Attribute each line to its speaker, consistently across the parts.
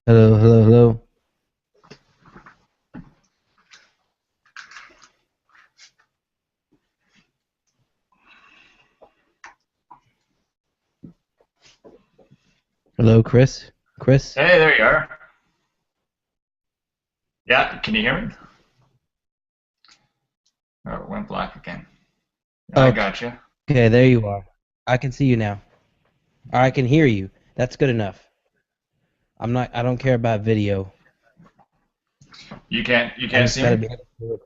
Speaker 1: Hello, hello, hello. Hello, Chris. Chris.
Speaker 2: Hey, there you are. Yeah, can you hear me? Oh, it went black again. I
Speaker 1: Okay,
Speaker 2: got you.
Speaker 1: okay, there you are. I can see you now. Or I can hear you. That's good enough. I don't care about video.
Speaker 2: You
Speaker 1: I
Speaker 2: can't
Speaker 1: just
Speaker 2: see
Speaker 1: gotta
Speaker 2: me?
Speaker 1: be able to.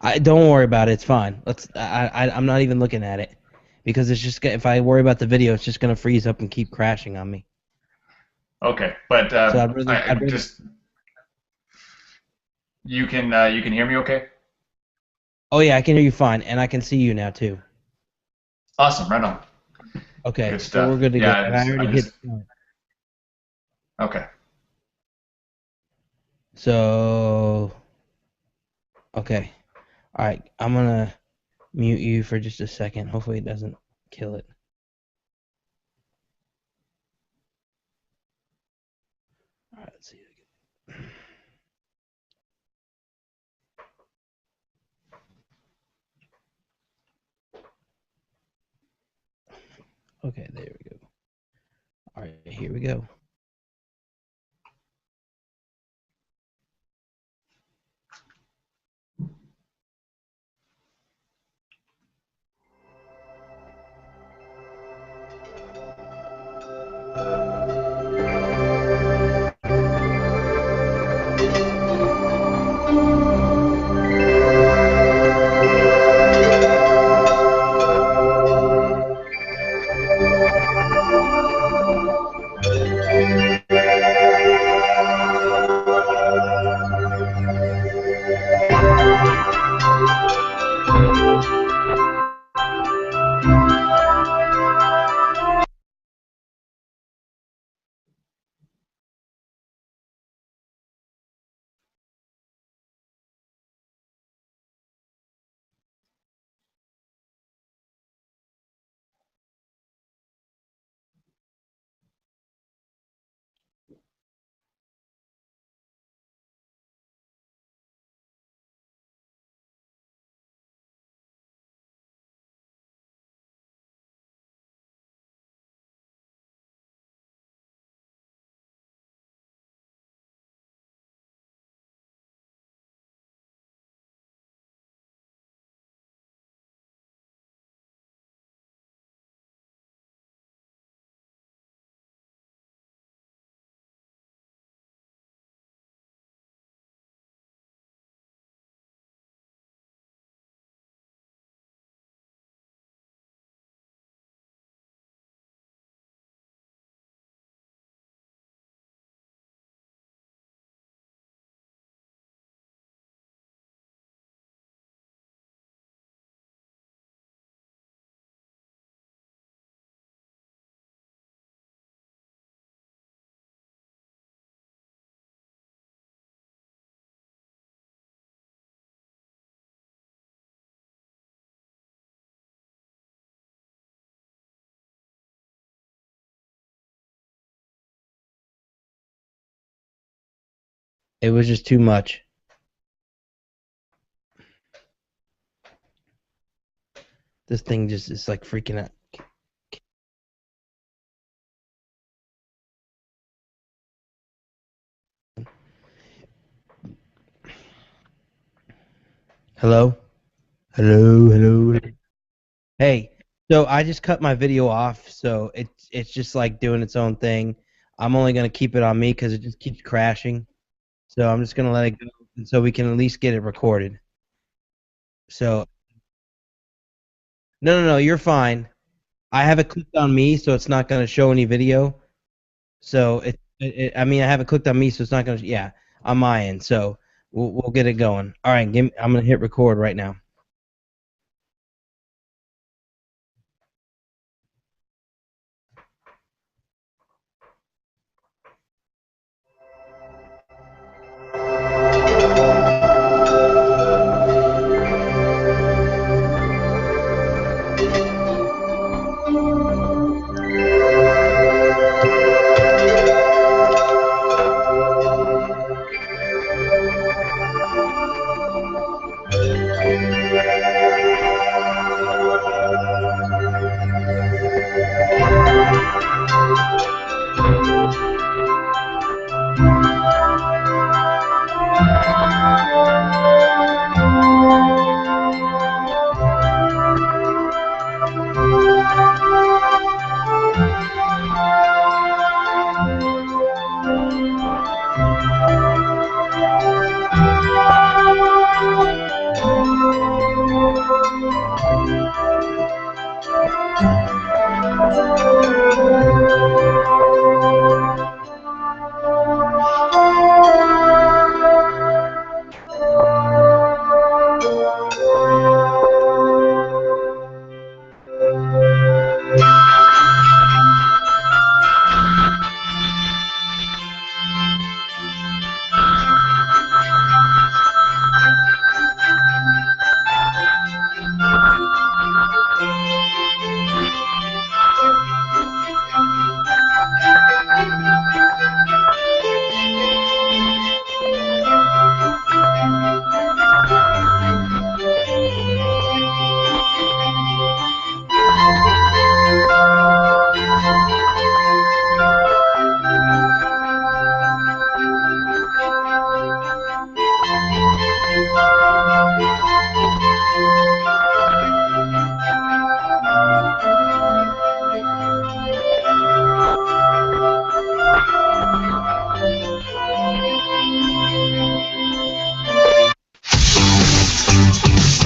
Speaker 1: I don't worry about it. It's fine. I'm not even looking at it because it's just if I worry about the video, it's just gonna freeze up and keep crashing on me.
Speaker 2: Okay, but
Speaker 1: So
Speaker 2: I
Speaker 1: I'd rather.
Speaker 2: just you can hear me okay?
Speaker 1: Oh yeah, I can hear you fine, and I can see you now too.
Speaker 2: Awesome, right on.
Speaker 1: Okay,
Speaker 2: Good
Speaker 1: so we're
Speaker 2: stuff.
Speaker 1: good to go.
Speaker 2: Yeah,
Speaker 1: And I already
Speaker 2: I
Speaker 1: hit
Speaker 2: just
Speaker 1: start.
Speaker 2: okay.
Speaker 1: So okay, all right. I'm gonna mute you for just a second. Hopefully it doesn't kill it. All right, let's see it again. Okay, there we go. All right, here we go. It was just too much. This thing just is like freaking out. Hello? Hello, hello. Hey, so I just cut my video off, so it's just like doing its own thing. I'm only gonna keep it on me because it just keeps crashing. So I'm just gonna let it go, and so we can at least get it recorded. So no, no, no, you're fine. I have it clicked on me, so it's not gonna show any video. So I mean, I have it clicked on me, so it's not gonna. Yeah, on my end. So we'll get it going. All right, I'm gonna hit record right now.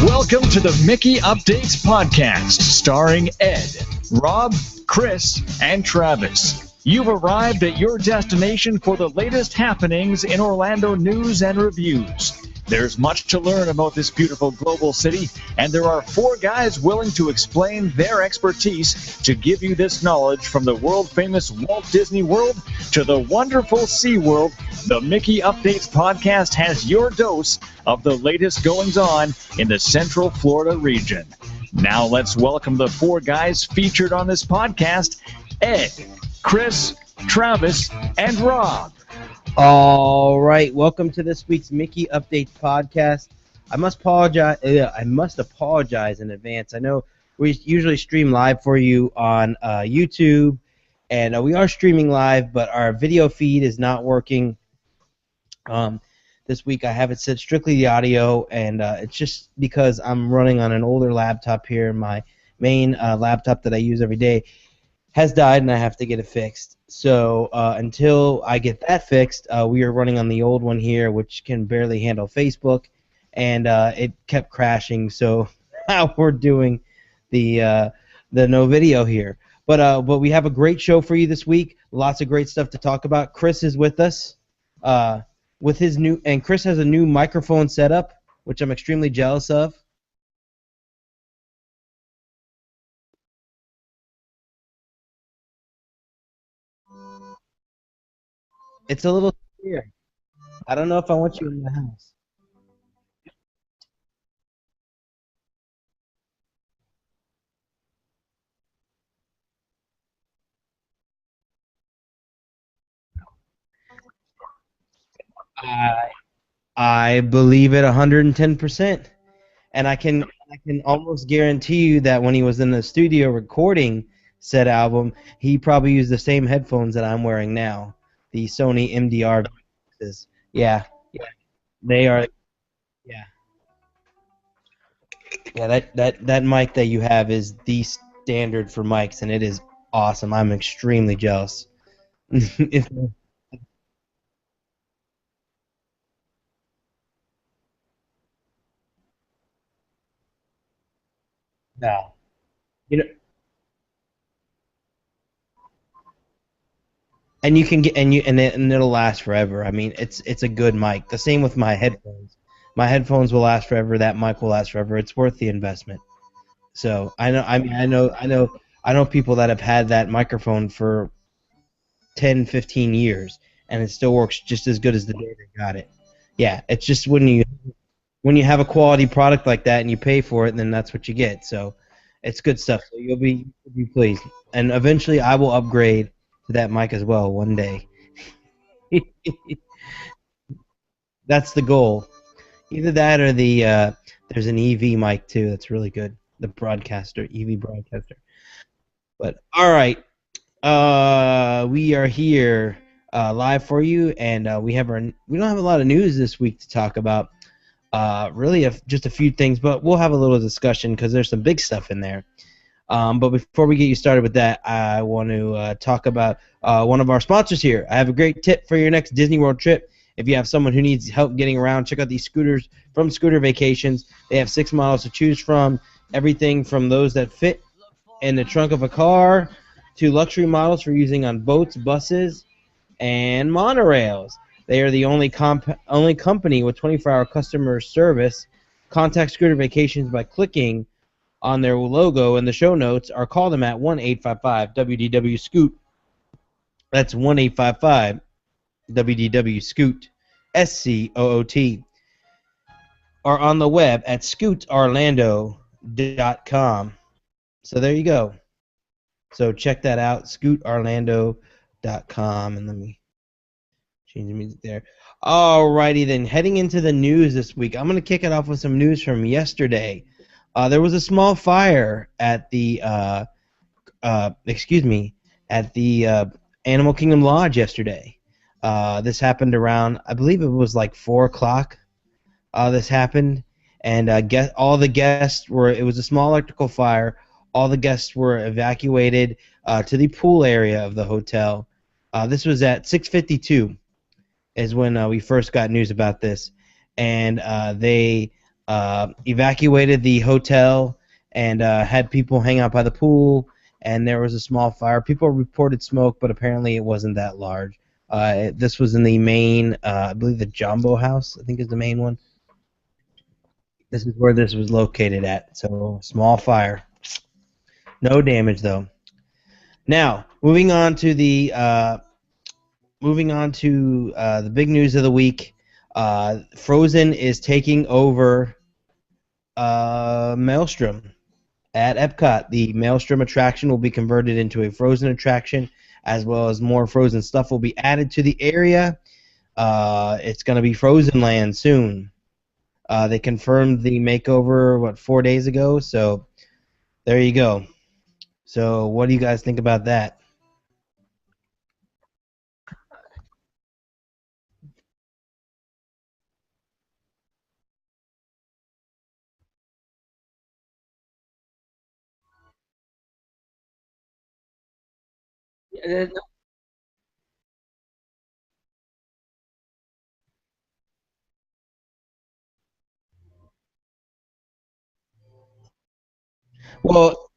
Speaker 3: Welcome to the Mickey Updates podcast, starring Ed, Rob, Chris, and Travis. You've arrived at your destination for the latest happenings in Orlando news and reviews. There's much to learn about this beautiful global city, and there are 4 guys willing to explain their expertise to give you this knowledge from the world-famous Walt Disney World to the wonderful SeaWorld. The Mickey Updates podcast has your dose of the latest goings-on in the Central Florida region. Now let's welcome the 4 guys featured on this podcast, Ed, Chris, Travis, and Rob.
Speaker 1: All right, welcome to this week's Mickey Updates podcast. I must apologize in advance. I know we usually stream live for you on YouTube, and we are streaming live, but our video feed is not working. This week I have it set strictly the audio, and it's just because I'm running on an older laptop here. My main laptop that I use every day has died, and I have to get it fixed. So until I get that fixed, we are running on the old one here, which can barely handle Facebook, and it kept crashing. So now we're doing the no video here. But we have a great show for you this week. Lots of great stuff to talk about. Chris is with us with his new, and Chris has a new microphone setup, which I'm extremely jealous of. It's a little weird. I don't know if I want you in the house. I I believe it 110%, and I can almost guarantee you that when he was in the studio recording said album, he probably used the same headphones that I'm wearing now, the Sony MDR. Yeah, yeah, they are. Yeah, yeah. That mic that you have is the standard for mics, and it is awesome. I'm extremely jealous. If, no, you know, and you can get and it'll last forever. I mean, it's a good mic. The same with my headphones. My headphones will last forever. That mic will last forever. It's worth the investment. So I know. I mean, I know people that have had that microphone for 10, 15 years, and it still works just as good as the day they got it. Yeah, it's just when you have a quality product like that and you pay for it, then that's what you get. So it's good stuff. So you'll be pleased. And eventually I will upgrade to that mic as well one day. That's the goal. Either that or there's an EV mic too that's really good. The broadcaster, EV broadcaster. But all right, we are here live for you, and we don't have a lot of news this week to talk about. Really, just a few things, but we'll have a little discussion because there's some big stuff in there. But before we get you started with that, I want to talk about one of our sponsors here. I have a great tip for your next Disney World trip. If you have someone who needs help getting around, check out these scooters from Scooter Vacations. They have 6 models to choose from, everything from those that fit in the trunk of a car to luxury models for using on boats, buses, and monorails. They are the only company with 24-hour customer service. Contact Scooter Vacations by clicking on their logo in the show notes, or call them at 1-855-WDW-SCOOT. That's 1-855-WDW-SCOOT, SCOOT. Or on the web at scootorlando.com. So there you go. So check that out, scootorlando.com. And let me change the music there. Alrighty then, heading into the news this week. I'm going to kick it off with some news from yesterday. There was a small fire at the Animal Kingdom Lodge yesterday. This happened around, I believe it was like 4 o'clock. This happened, and all the guests were. It was a small electrical fire. All the guests were evacuated to the pool area of the hotel. This was at 6:52, is when we first got news about this, and they evacuated the hotel and had people hang out by the pool. And there was a small fire. People reported smoke, but apparently it wasn't that large. This was in the main, I believe the Jumbo House, I think is the main one. This is where this was located at. So, small fire. No damage, though. Now, moving on to the big news of the week. Frozen is taking over Maelstrom. At Epcot, the Maelstrom attraction will be converted into a Frozen attraction, as well as more Frozen stuff will be added to the area. It's going to be Frozen Land soon. They confirmed the makeover, 4 days ago? So there you go. So what do you guys think about that? Well,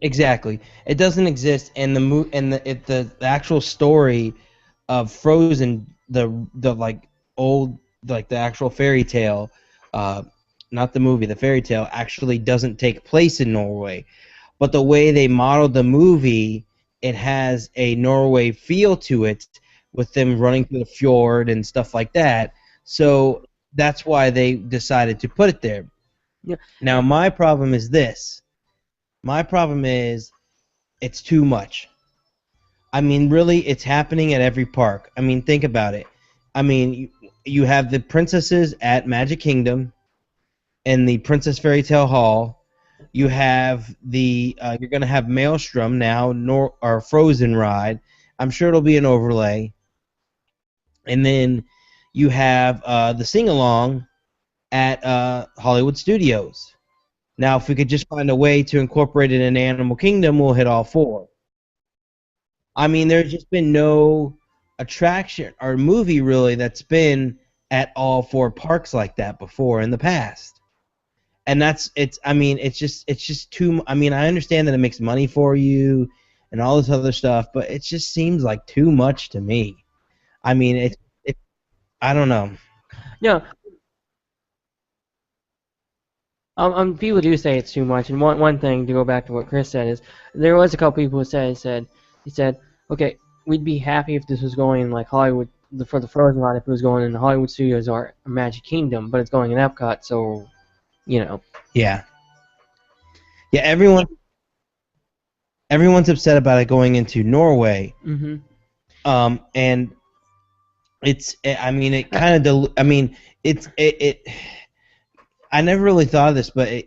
Speaker 1: exactly. It doesn't exist, and the actual story of Frozen, the like old like the actual fairy tale, not the movie, the fairy tale actually doesn't take place in Norway. But the way they modeled the movie, it has a Norway feel to it, with them running through the fjord and stuff like that. So that's why they decided to put it there.
Speaker 4: Yeah.
Speaker 1: Now my problem is this. My problem is it's too much. I mean, really, it's happening at every park. I mean, think about it. I mean, you have the princesses at Magic Kingdom and the Princess Fairy Tale Hall. You have you're going to have Maelstrom now, or Frozen ride. I'm sure it'll be an overlay. And then you have the sing-along at Hollywood Studios. Now, if we could just find a way to incorporate it in Animal Kingdom, we'll hit all 4. I mean, there's just been no attraction or movie really that's been at all 4 parks like that before in the past. And it's just too. I mean, I understand that it makes money for you and all this other stuff, but it just seems like too much to me. I mean, I don't know.
Speaker 4: No, people do say it's too much, and one thing to go back to what Chris said is there was a couple people who said, okay, we'd be happy if this was going in like Hollywood for the Frozen ride if it was going in the Hollywood Studios or Magic Kingdom, but it's going in Epcot, so
Speaker 1: Yeah. Yeah. Everyone's upset about it going into Norway.
Speaker 4: Mm-hmm.
Speaker 1: And I mean, it kind of. I mean, it. I never really thought of this, but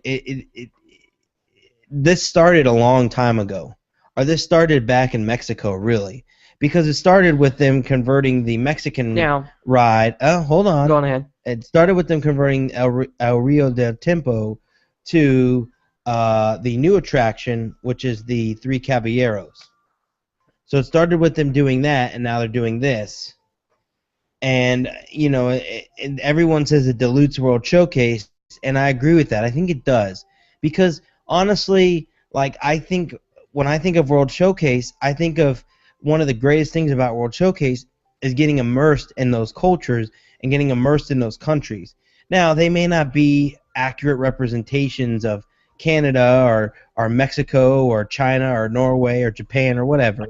Speaker 1: this started a long time ago, or this started back in Mexico, really, because it started with them converting the Mexican ride. Oh, hold on.
Speaker 4: Go on ahead.
Speaker 1: It started with them converting El Rio del Tiempo to the new attraction, which is the Three Caballeros. So it started with them doing that, and now they're doing this. And, and everyone says it dilutes World Showcase, and I agree with that. I think it does. Because, honestly, Like I think when I think of World Showcase, I think of one of the greatest things about World Showcase is getting immersed in those cultures and getting immersed in those countries. Now, they may not be accurate representations of Canada or Mexico or China or Norway or Japan or whatever.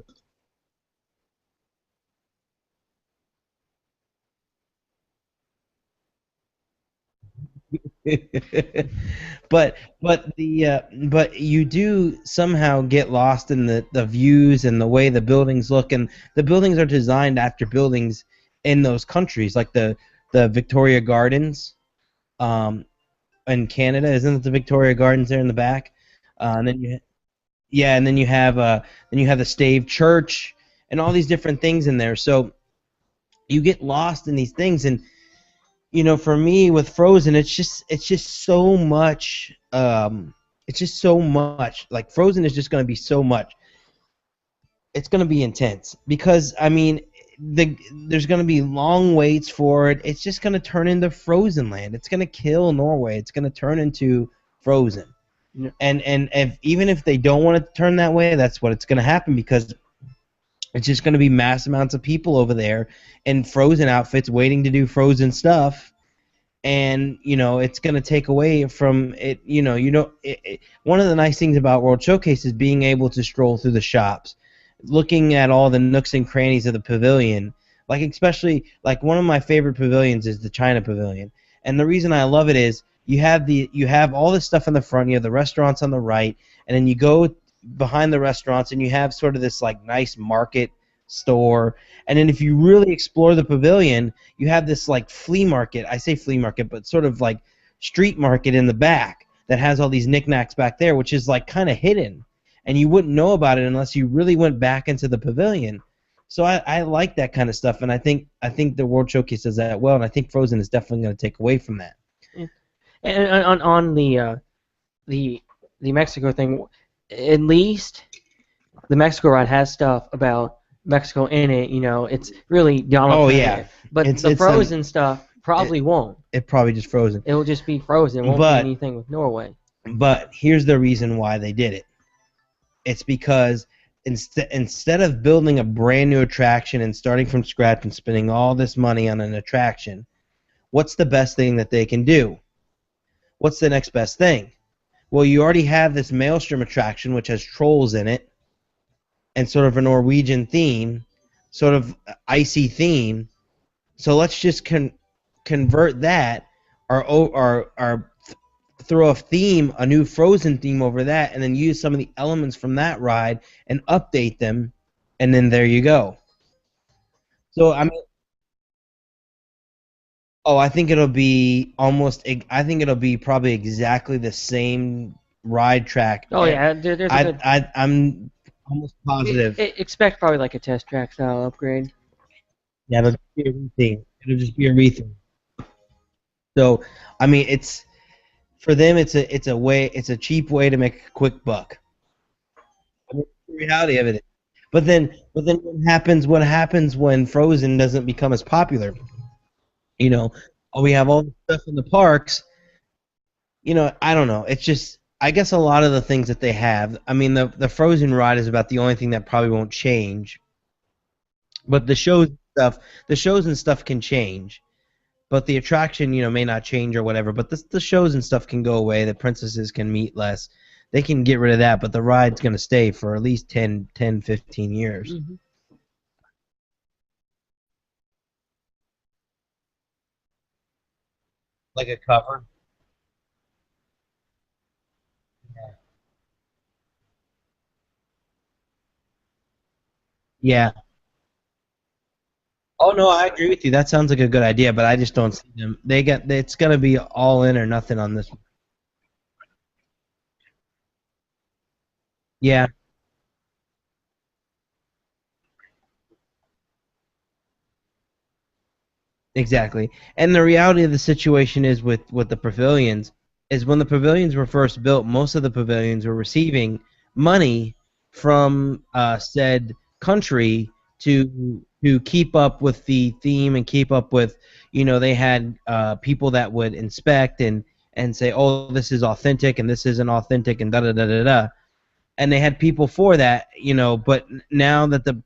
Speaker 1: But you do somehow get lost in the views and the way the buildings look, and the buildings are designed after buildings in those countries, like the Victoria Gardens in Canada. Isn't it the Victoria Gardens there in the back? And then yeah, and then you have the Stave Church and all these different things in there. So you get lost in these things, and for me with Frozen, it's just so much. It's just so much. Like Frozen is just going to be so much. It's going to be intense because I mean, there's going to be long waits for it. It's just going to turn into Frozen Land. It's going to kill Norway. It's going to turn into Frozen.
Speaker 4: Yeah.
Speaker 1: And even if they don't want it to turn that way, that's what it's going to happen because it's just going to be mass amounts of people over there in Frozen outfits waiting to do Frozen stuff, and it's going to take away from it. One of the nice things about World Showcase is being able to stroll through the shops, looking at all the nooks and crannies of the pavilion. Like especially like one of my favorite pavilions is the China Pavilion, and the reason I love it is you have all this stuff in the front, you have the restaurants on the right, and then you go behind the restaurants and you have sort of this like nice market store, and then if you really explore the pavilion, you have this like flea market. I say flea market, but sort of like street market in the back that has all these knickknacks back there, which is like kind of hidden, and you wouldn't know about it unless you really went back into the pavilion. So I like that kind of stuff, and I think the World Showcase does that well, and I think Frozen is definitely going to take away from that.
Speaker 4: Yeah. And on the Mexico thing, at least the Mexico ride has stuff about Mexico in it. It's really Donald.
Speaker 1: Oh yeah,
Speaker 4: but
Speaker 1: it's
Speaker 4: the Frozen stuff probably won't.
Speaker 1: It probably just Frozen.
Speaker 4: It will just be Frozen. It won't be anything with Norway.
Speaker 1: But here's the reason why they did it. It's because instead of building a brand new attraction and starting from scratch and spending all this money on an attraction, what's the best thing that they can do? What's the next best thing? Well, you already have this Maelstrom attraction, which has trolls in it, and sort of a Norwegian theme, sort of icy theme. So let's just convert that, or throw a new Frozen theme over that, and then use some of the elements from that ride and update them, and then there you go. So I mean, oh, I think it'll be I think it'll be probably exactly the same ride track.
Speaker 4: Oh yeah, there's a good.
Speaker 1: I'm almost positive.
Speaker 4: Expect probably like a test track style upgrade.
Speaker 1: Yeah, it'll just be a retheme. It'll just be a retheme. So, I mean, for them, it's a cheap way to make a quick buck. I mean, the reality of it is. But then what happens when Frozen doesn't become as popular? We have all the stuff in the parks. I don't know. It's just, I guess a lot of the things that they have. I mean, the Frozen ride is about the only thing that probably won't change. But the shows and stuff can change. But the attraction, may not change or whatever. But the shows and stuff can go away. The princesses can meet less. They can get rid of that. But the ride's going to stay for at least 10, 15 years.
Speaker 4: Mm-hmm.
Speaker 1: Like a cover. Yeah. Oh no, I agree with you. That sounds like a good idea, but I just don't see them. It's gonna be all in or nothing on this one. Yeah, exactly. And the reality of the situation is with the pavilions is when the pavilions were first built, most of the pavilions were receiving money from said country to keep up with the theme and keep up with, they had people that would inspect and say, oh, this is authentic and this isn't authentic and da da da da da. and they had people for that, but now that the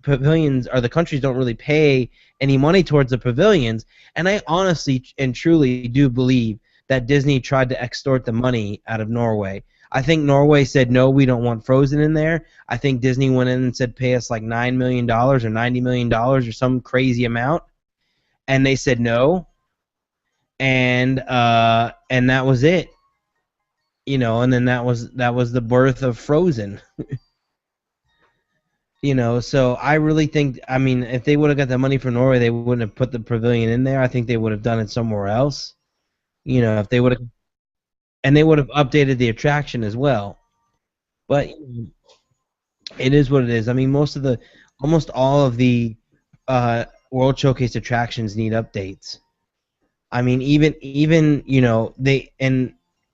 Speaker 1: pavilions or the countries don't really pay any money towards the pavilions, and I honestly and truly do believe that Disney tried to extort the money out of Norway. I think Norway said no, we don't want Frozen in there. I think Disney went in and said pay us like $9 million or $90 million or some crazy amount, and they said no, and that was it. And then that was the birth of Frozen. So I really think, I mean, if they would have got the money from Norway, they wouldn't have put the pavilion in there. I think they would have done it somewhere else. If they would have, and they would have updated the attraction as well. But it is what it is. I mean, almost all of the World Showcase attractions need updates. I mean, even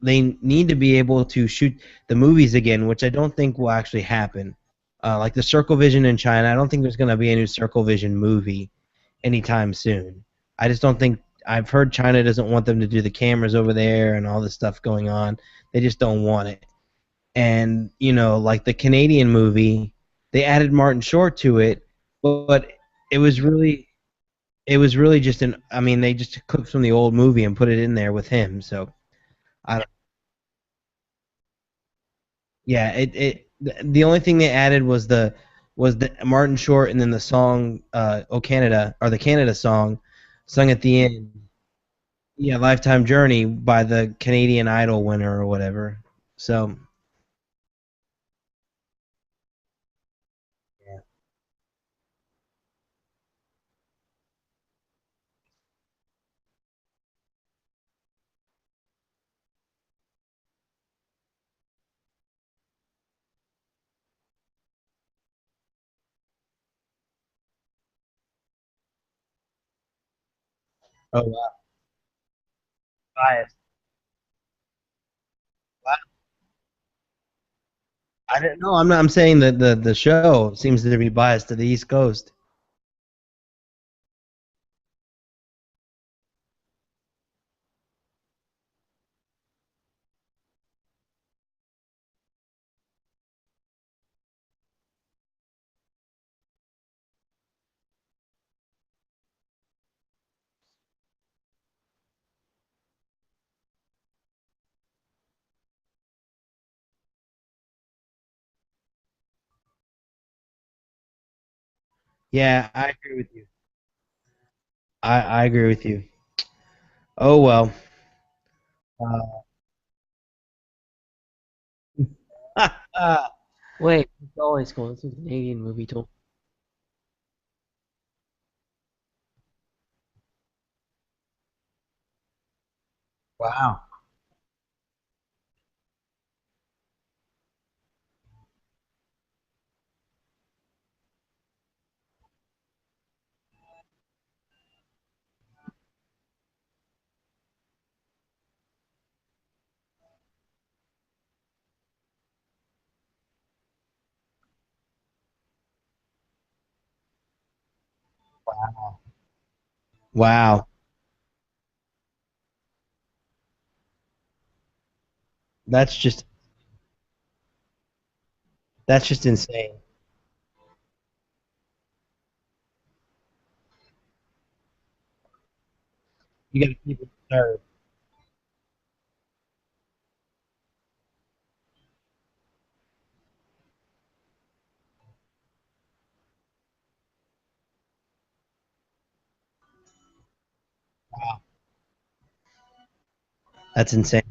Speaker 1: they need to be able to shoot the movies again, which I don't think will actually happen. Like the Circle Vision in China, I don't think there's going to be a new Circle Vision movie anytime soon. I just don't think. I've heard China doesn't want them to do the cameras over there and all this stuff going on. They just don't want it. And like the Canadian movie, they added Martin Short to it, but it was really just an. I mean, they just took clips from the old movie and put it in there with him. So I don't. Yeah, the only thing they added was the Martin Short and then the song "Oh Canada" or the Canada song sung at the end. Yeah, Lifetime Journey by the Canadian Idol winner or whatever. So yeah. Oh wow, biased. Wow. I didn't know. I'm not. I'm saying that the show seems to be biased to the East Coast. Yeah, I agree with you. I agree with you. Oh well.
Speaker 4: Wait, it's always cool. It's a Canadian movie too.
Speaker 1: Wow. Wow. That's just that's just insane. You got to keep it served. Wow. That's insane.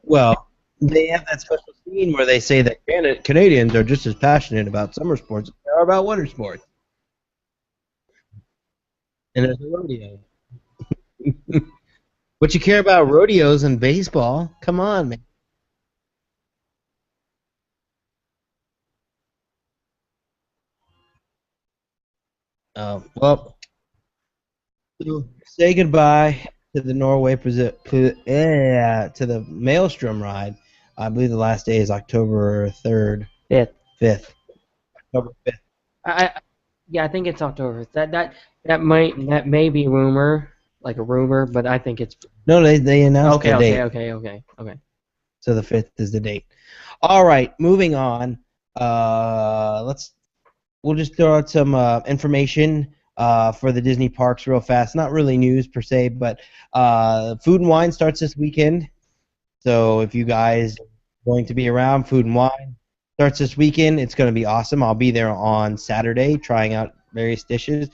Speaker 1: Well, they have that special scene where they say that Canadians are just as passionate about summer sports as they are about winter sports. And there's a rodeo. But you care about rodeos and baseball? Come on, man. Well, so say goodbye to the to the Maelstrom ride. I believe the last day is October 3rd,
Speaker 4: Yeah,
Speaker 1: 5th. October 5th.
Speaker 4: I yeah, I think it's October. That may be rumor. like a rumor, but I think it's
Speaker 1: No, they announced
Speaker 4: okay.
Speaker 1: the date.
Speaker 4: Okay.
Speaker 1: So the 5th is the date. All right, moving on. We'll just throw out some information for the Disney parks real fast. Not really news per se, but Food and Wine starts this weekend. So if you guys are going to be around, Food and Wine starts this weekend. It's going to be awesome. I'll be there on Saturday trying out various dishes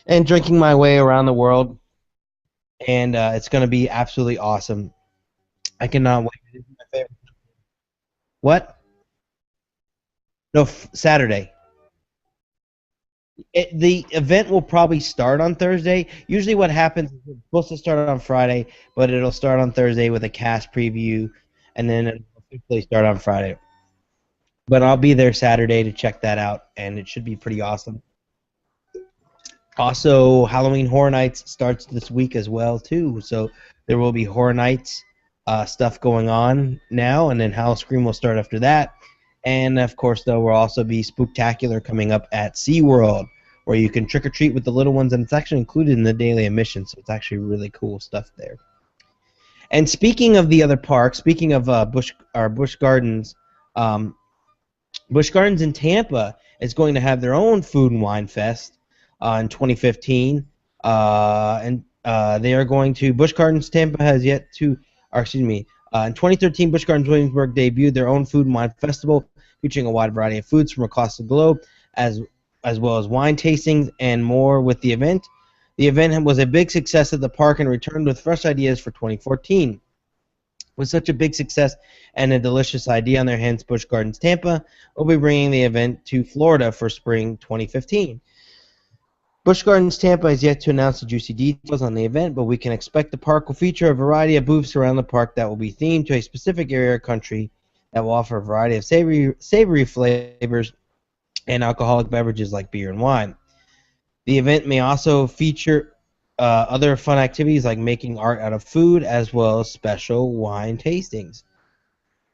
Speaker 1: and drinking my way around the world. And it's going to be absolutely awesome. I cannot wait. This is my favorite. What? No, Saturday. The event will probably start on Thursday. Usually what happens is it's supposed to start on Friday, but it'll start on Thursday with a cast preview, and then it'll officially start on Friday. But I'll be there Saturday to check that out, and it should be pretty awesome. Also, Halloween Horror Nights starts this week as well, too. So there will be Horror Nights stuff going on now, and then Halloween will start after that. And, of course, there will also be Spooktacular coming up at SeaWorld, where you can trick-or-treat with the little ones, and it's actually included in the daily admission, so it's actually really cool stuff there. And speaking of the other parks, speaking of Busch Gardens, Busch Gardens in Tampa is going to have their own Food and Wine Fest in 2015, and they are going to Busch Gardens Tampa has yet to, or excuse me, in 2013, Busch Gardens Williamsburg debuted their own Food and Wine Festival, featuring a wide variety of foods from across the globe, as well as wine tastings and more with the event. The event was a big success at the park and returned with fresh ideas for 2014. With such a big success and a delicious idea on their hands, Busch Gardens Tampa will be bringing the event to Florida for spring 2015. Busch Gardens Tampa has yet to announce the juicy details on the event, but we can expect the park will feature a variety of booths around the park that will be themed to a specific area or country that will offer a variety of savory flavors and alcoholic beverages like beer and wine. The event may also feature other fun activities like making art out of food, as well as special wine tastings.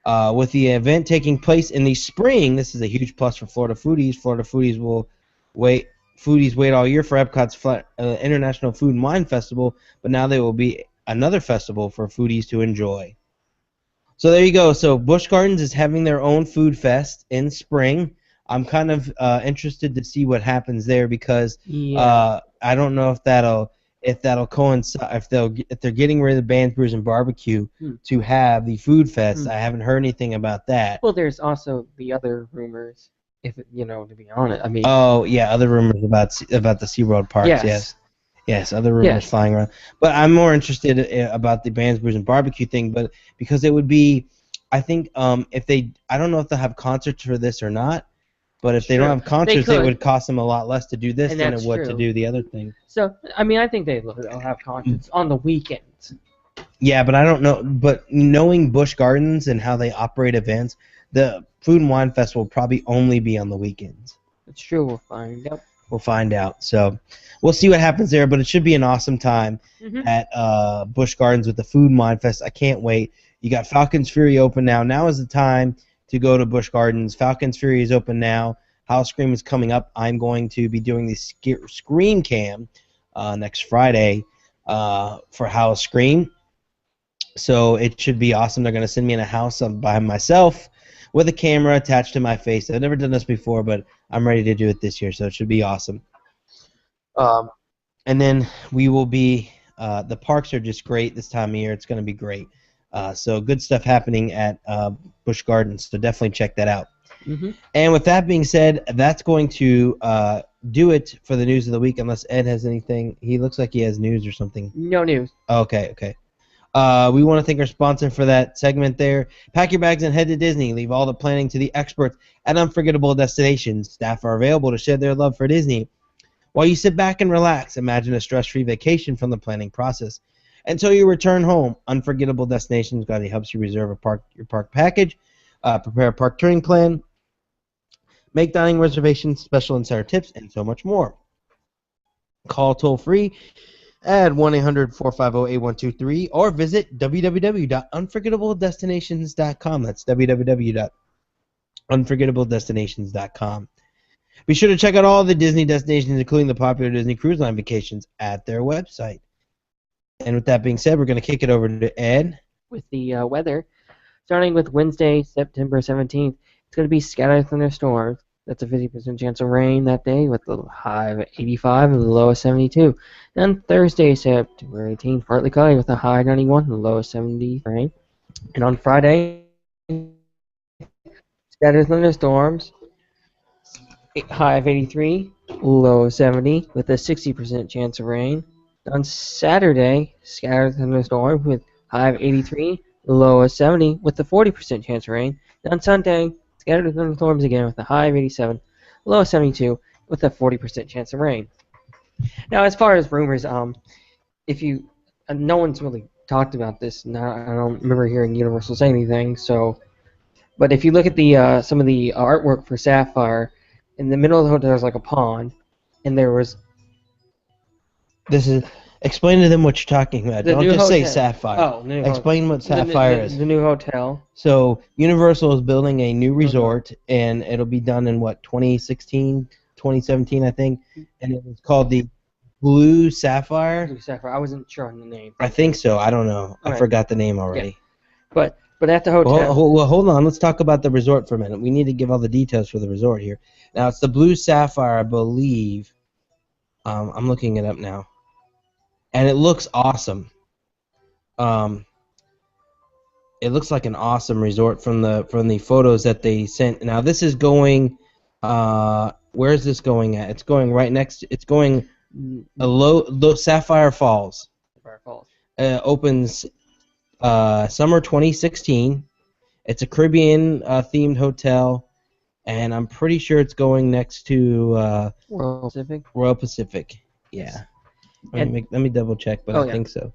Speaker 1: With the event taking place in the spring, this is a huge plus for Florida foodies. Florida foodies wait all year for Epcot's International Food and Wine Festival, but now there will be another festival for foodies to enjoy. So there you go. So Busch Gardens is having their own food fest in spring. I'm kind of interested to see what happens there because I don't know if that'll coincide if they're getting rid of Bands, Brews, and Barbecue to have the food fest. I haven't heard anything about that.
Speaker 4: Well, there's also the other rumors. If to be honest, I mean.
Speaker 1: Oh yeah, other rumors about the SeaWorld parks. Yes, other rumors flying around. But I'm more interested about the Bands, Brews, and Barbecue thing, but because it would be, I think I don't know if they'll have concerts for this or not. But if they don't have concerts, it would cost them a lot less to do this than it would to do the other thing.
Speaker 4: So, I mean, I think they'll have concerts on the weekends.
Speaker 1: Yeah, but I don't know. But knowing Busch Gardens and how they operate events, the Food and Wine Fest will probably only be on the weekends.
Speaker 4: That's true. We'll find out.
Speaker 1: We'll find out. So we'll see what happens there. But it should be an awesome time at Busch Gardens with the Food and Wine Fest. I can't wait. You got Falcon's Fury open now. Now is the time to go to Busch Gardens. Falcon's Fury is open now. Howl-O-Scream is coming up. I'm going to be doing the Scream Cam next Friday for Howl-O-Scream. So it should be awesome. They're going to send me in a house by myself with a camera attached to my face. I've never done this before, but I'm ready to do it this year, so it should be awesome. And then we will be the parks are just great this time of year. It's going to be great. So good stuff happening at Busch Gardens, so definitely check that out. And with that being said, that's going to do it for the news of the week, unless Ed has anything. He looks like he has news or something.
Speaker 4: No news.
Speaker 1: Okay. We want to thank our sponsor for that segment there. Pack your bags and head to Disney. Leave all the planning to the experts at Unforgettable Destinations. Staff are available to share their love for Disney. While you sit back and relax, imagine a stress-free vacation from the planning process. Until you return home, Unforgettable Destinations Guide helps you reserve your park package, prepare a park touring plan, make dining reservations, special insider tips, and so much more. Call toll-free at 1-800-450-8123 or visit www.unforgettabledestinations.com. That's www.unforgettabledestinations.com. Be sure to check out all the Disney destinations, including the popular Disney Cruise Line vacations, at their website. And with that being said, we're going to kick it over to Ed.
Speaker 4: With the weather, starting with Wednesday, September 17th, it's going to be scattered thunderstorms. That's a 50% chance of rain that day with the high of 85 and the low of 72. Then Thursday, September 18th, partly cloudy with a high of 91 and the low of 70 rain. And on Friday, scattered thunderstorms, high of 83, low of 70 with a 60% chance of rain. On Saturday, scattered thunderstorms with high of 83, low of 70 with a 40% chance of rain. And on Sunday, scattered thunderstorms again with a high of 87, low of 72 with a 40% chance of rain. Now, as far as rumors, if you, no one's really talked about this. Now, I don't remember hearing Universal say anything. So, but if you look at the some of the artwork for Sapphire, in the middle of the hotel there's like a pond, and there was.
Speaker 1: This is explain to them what you're talking about. Don't just say Sapphire.
Speaker 4: Oh, the new
Speaker 1: explain what Sapphire is.
Speaker 4: The new hotel.
Speaker 1: So Universal is building a new resort, and it'll be done in what 2016, 2017, I think, and it was called the Blue Sapphire.
Speaker 4: Blue Sapphire. I wasn't sure on the name.
Speaker 1: I think so. I don't know. I forgot the name already.
Speaker 4: Yeah. But at the hotel.
Speaker 1: Well, hold on. Let's talk about the resort for a minute. We need to give all the details for the resort here. Now it's the Blue Sapphire, I believe. I'm looking it up now. And it looks awesome. It looks like an awesome resort from the photos that they sent. Now this is going. Where is this going at? It's going right next. It's going a low Sapphire Falls.
Speaker 4: Sapphire Falls.
Speaker 1: Opens summer 2016. It's a Caribbean themed hotel, and I'm pretty sure it's going next to
Speaker 4: Royal Pacific.
Speaker 1: Royal Pacific. Yeah. Let me double check, but I think so.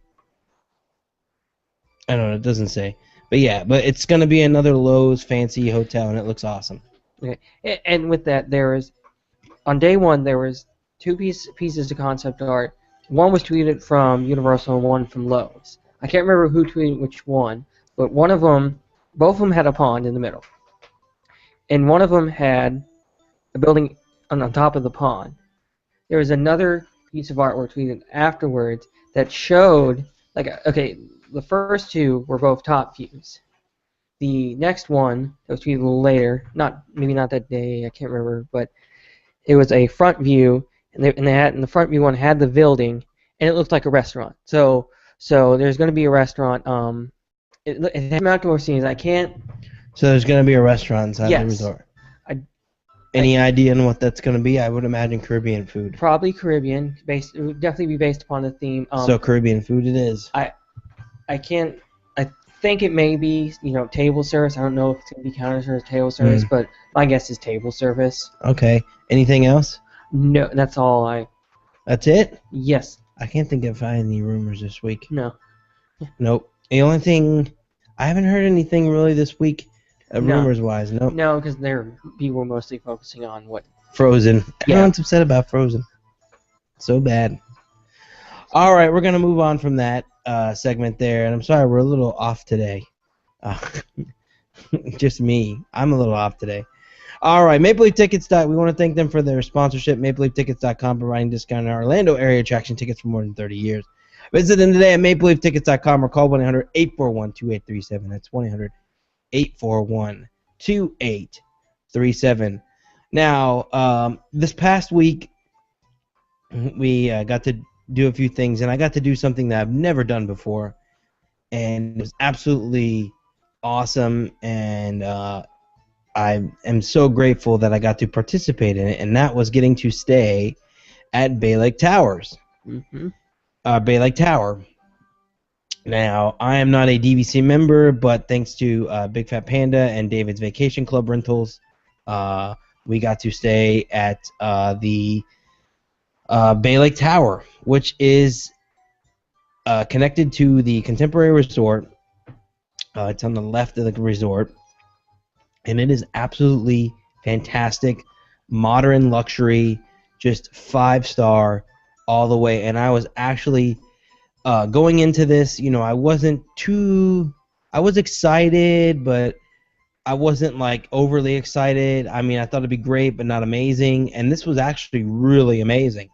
Speaker 1: I don't know, it doesn't say. But yeah, but it's going to be another Lowe's fancy hotel, and it looks awesome.
Speaker 4: Okay. And with that, on day one, there was two pieces of concept art. One was tweeted from Universal and one from Lowe's. I can't remember who tweeted which one, but both of them had a pond in the middle. And one of them had a building on top of the pond. There was another piece of artwork tweeted afterwards that showed, the first two were both top views. The next one that was tweeted a little later, maybe not that day, I can't remember, but it was a front view, and the front view one had the building, and it looked like a restaurant. So there's going to be a restaurant. It has some outdoor scenes.
Speaker 1: So there's going to be a restaurant inside the resort. Any idea on what that's going to be? I would imagine Caribbean food.
Speaker 4: Probably Caribbean. It would definitely be based upon the theme.
Speaker 1: So Caribbean food it is.
Speaker 4: I think it may be, table service. I don't know if it's going to be counter service, table service, but my guess is table service.
Speaker 1: Okay. Anything else?
Speaker 4: No, that's all
Speaker 1: That's it?
Speaker 4: Yes.
Speaker 1: I can't think of any rumors this week.
Speaker 4: No.
Speaker 1: Nope. The only thing, I haven't heard anything really this week. Rumors-wise, nope.
Speaker 4: No, because people were mostly focusing on what...
Speaker 1: Frozen.
Speaker 4: Yeah.
Speaker 1: Everyone's upset about Frozen. So bad. All right, we're going to move on from that segment there. And I'm sorry, we're a little off today. Just me. I'm a little off today. All right, Maple Leaf Tickets. We want to thank them for their sponsorship. MapleLeafTickets.com providing discounted Orlando area attraction tickets for more than 30 years. Visit them today at MapleLeafTickets.com or call 1-800-841-2837. That's 1-800-841-2837. Now, this past week, we got to do a few things, and I got to do something that I've never done before, and it was absolutely awesome, and I am so grateful that I got to participate in it, and that was getting to stay at Bay Lake Towers. Bay Lake Tower. Now, I am not a DVC member, but thanks to Big Fat Panda and David's Vacation Club Rentals, we got to stay at the Bay Lake Tower, which is connected to the Contemporary Resort. It's on the left of the resort, and it is absolutely fantastic, modern luxury, just 5-star all the way. And I was actually going into this, I was excited, but I wasn't like overly excited. I mean, I thought it'd be great, but not amazing. And this was actually really amazing.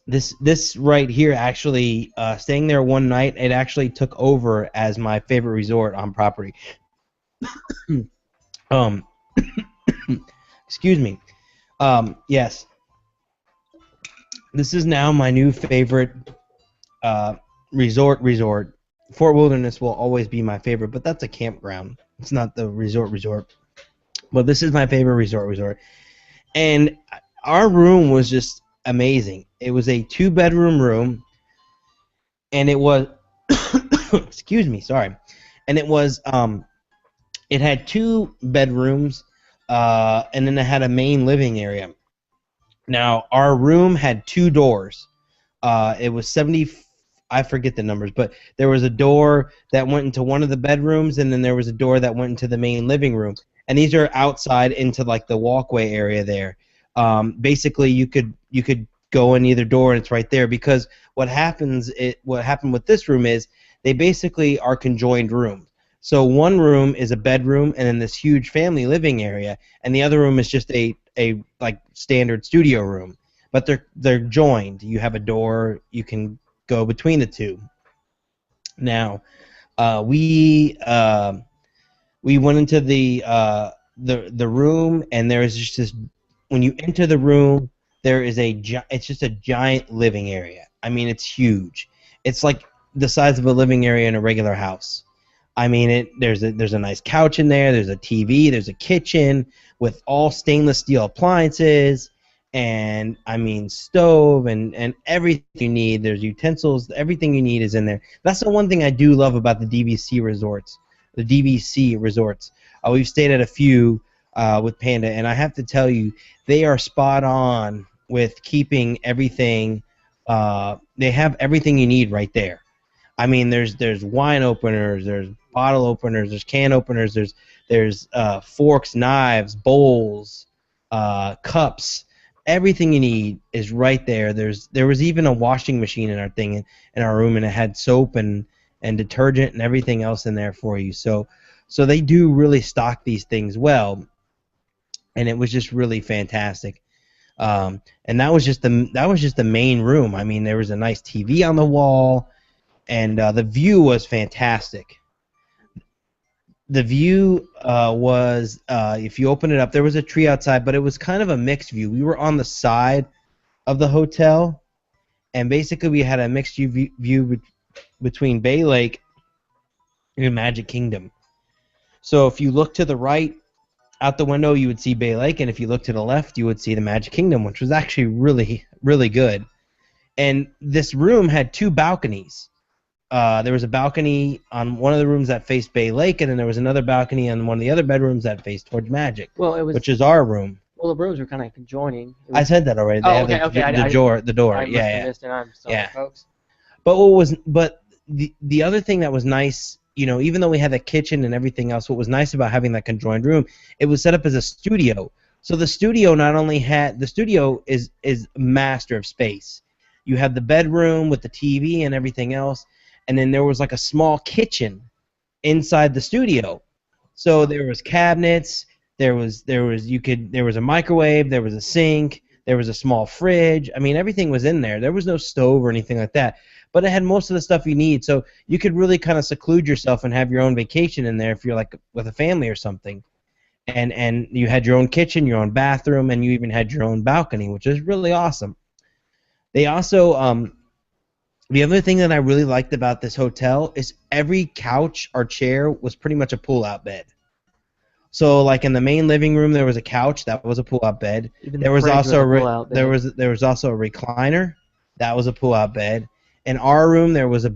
Speaker 1: this right here actually staying there one night. It actually took over as my favorite resort on property. Um, excuse me. Yes, this is now my new favorite uh, resort. Fort Wilderness will always be my favorite, but that's a campground. It's not the resort. But this is my favorite resort. And our room was just amazing. It was a 2-bedroom room, and it was excuse me, sorry. And it had 2 bedrooms, and then it had a main living area. Now, our room had 2 doors. It was 70. I forget the numbers, but there was a door that went into one of the bedrooms, and then there was a door that went into the main living room. And these are outside into like the walkway area there. Basically, you could go in either door, and it's right there. Because what happened with this room is they basically are conjoined rooms. So one room is a bedroom and then this huge family living area, and the other room is just a like standard studio room. But they're joined. You have a door. You can go between the two. Now, we went into the room, and there is just this. When you enter the room, it's just a giant living area. I mean, it's huge. It's like the size of a living area in a regular house. I mean, there's a nice couch in there. There's a TV. There's a kitchen with all stainless steel appliances, and I mean stove and everything you need. There's utensils. Everything you need is in there. That's the one thing I do love about the DVC resorts. The DVC resorts. We've stayed at a few with Panda, and I have to tell you, they are spot on with keeping everything. They have everything you need right there. I mean, there's wine openers, there's bottle openers, there's can openers, there's forks, knives, bowls, cups. Everything you need is right there. There was even a washing machine in our room, and it had soap and detergent and everything else in there for you. So they do really stock these things well, and it was just really fantastic. And that was just the main room. I mean, there was a nice TV on the wall, and the view was fantastic. The view was, if you open it up, there was a tree outside, but it was kind of a mixed view. We were on the side of the hotel, and basically we had a mixed view between Bay Lake and Magic Kingdom. So if you look to the right out the window, you would see Bay Lake, and if you look to the left, you would see the Magic Kingdom, which was actually really, really good. And this room had 2 balconies. There was a balcony on one of the rooms that faced Bay Lake, and then there was another balcony on one of the other bedrooms that faced towards Magic, which is our room.
Speaker 4: Well, the rooms were kind of conjoining.
Speaker 1: I said that already. They have the door.
Speaker 4: I missed it. I'm sorry, folks.
Speaker 1: But the other thing that was nice, even though we had the kitchen and everything else, what was nice about having that conjoined room, it was set up as a studio. So the studio is master of space. You had the bedroom with the TV and everything else, and then there was like a small kitchen inside the studio. So there was cabinets, there was a microwave, there was a sink, there was a small fridge. I mean, everything was in there. There was no stove or anything like that, but it had most of the stuff you need. So you could really kind of seclude yourself and have your own vacation in there if you're like with a family or something. And you had your own kitchen, your own bathroom, and you even had your own balcony, which is really awesome. They also the other thing that I really liked about this hotel is every couch or chair was pretty much a pull-out bed. So, like in the main living room, there was a couch that was a pull-out bed. There was also a recliner that was a pull-out bed. In our room, there was a